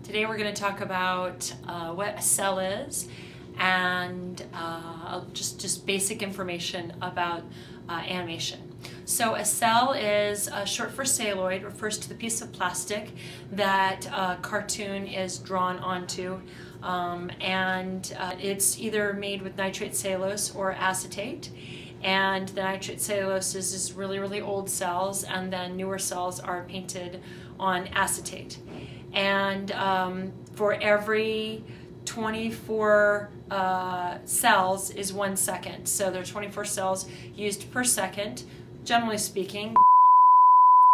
Today we're going to talk about what a cell is and just basic information about animation. So a cell is short for celluloid, refers to the piece of plastic that a cartoon is drawn onto, and it's either made with nitrate cellulose or acetate. And the nitrate cellulose is really old cells, and then newer cells are painted on acetate. And for every 24 cells is 1 second. So there are 24 cells used per second, generally speaking.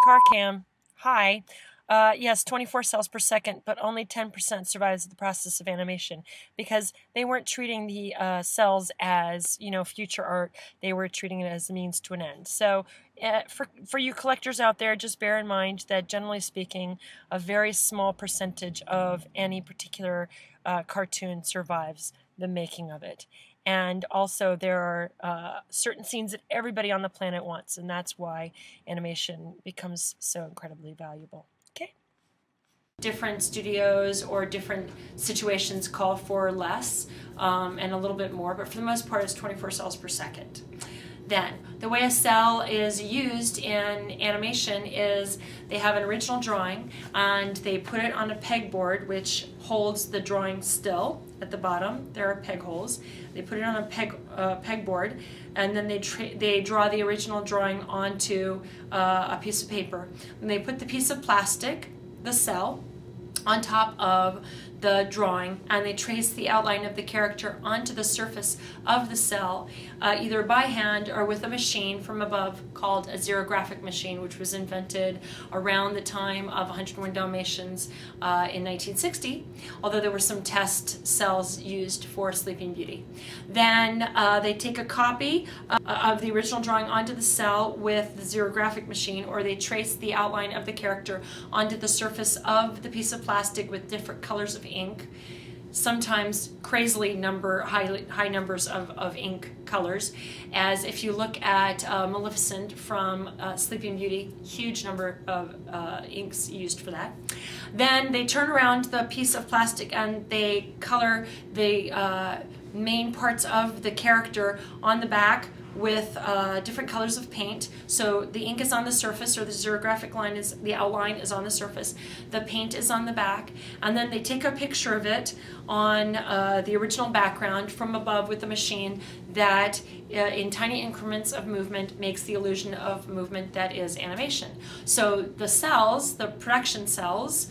Car cam, hi. Yes, 24 cells per second, but only 10% survives the process of animation because they weren't treating the cells as, future art. They were treating it as a means to an end. So for you collectors out there, just bear in mind that generally speaking, a very small percentage of any particular cartoon survives the making of it. And also there are certain scenes that everybody on the planet wants, and that's why animation becomes so incredibly valuable. Okay. Different studios or different situations call for less and a little bit more, but for the most part it's 24 cells per second. Then, the way a cell is used in animation is they have an original drawing and they put it on a pegboard which holds the drawing still at the bottom. There are peg holes. They put it on a pegboard, and then they draw the original drawing onto a piece of paper. And they put the piece of plastic, the cell, on top of the drawing, and they trace the outline of the character onto the surface of the cell, either by hand or with a machine from above called a xerographic machine, which was invented around the time of 101 Dalmatians in 1960, although there were some test cells used for Sleeping Beauty. Then they take a copy of the original drawing onto the cell with the xerographic machine, or they trace the outline of the character onto the surface of the piece of plastic with different colors of ink, sometimes crazily high numbers of ink colors, as if you look at Maleficent from Sleeping Beauty, huge number of inks used for that. Then they turn around the piece of plastic and they color the main parts of the character on the back with different colors of paint. So the ink is on the surface, or the xerographic line is, the outline is on the surface, the paint is on the back, and then they take a picture of it on the original background from above with a machine that in tiny increments of movement makes the illusion of movement that is animation. So the cells, the production cells,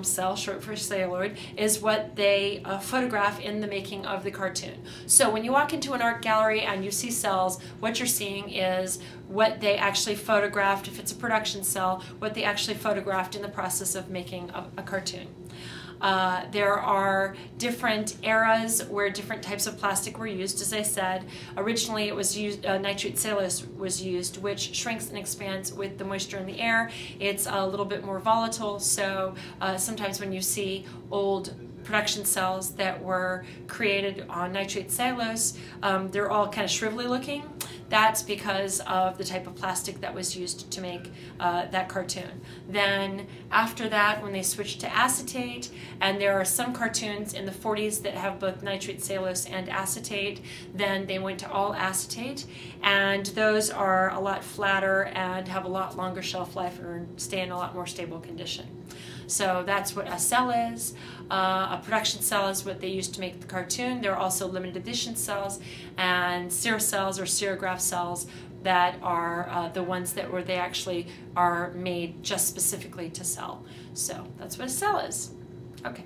cell, short for celluloid, is what they photograph in the making of the cartoon. So when you walk into an art gallery and you see cells, what you're seeing is what they actually photographed, if it's a production cell, what they actually photographed in the process of making a cartoon. There are different eras where different types of plastic were used. As I said, originally it was used, nitrate cellulose was used, which shrinks and expands with the moisture in the air. It's a little bit more volatile, so sometimes when you see old production cells that were created on nitrate cellulose, they're all kind of shrivelly looking. That's because of the type of plastic that was used to make that cartoon. Then after that, when they switched to acetate, and there are some cartoons in the 40s that have both nitrate cellulose and acetate, then they went to all acetate, and those are a lot flatter and have a lot longer shelf life or stay in a lot more stable condition. So that's what a cell is. A production cell is what they used to make the cartoon. There are also limited edition cells and cells or xerograph cells that are the ones that they actually are made just specifically to sell. So that's what a cell is. Okay.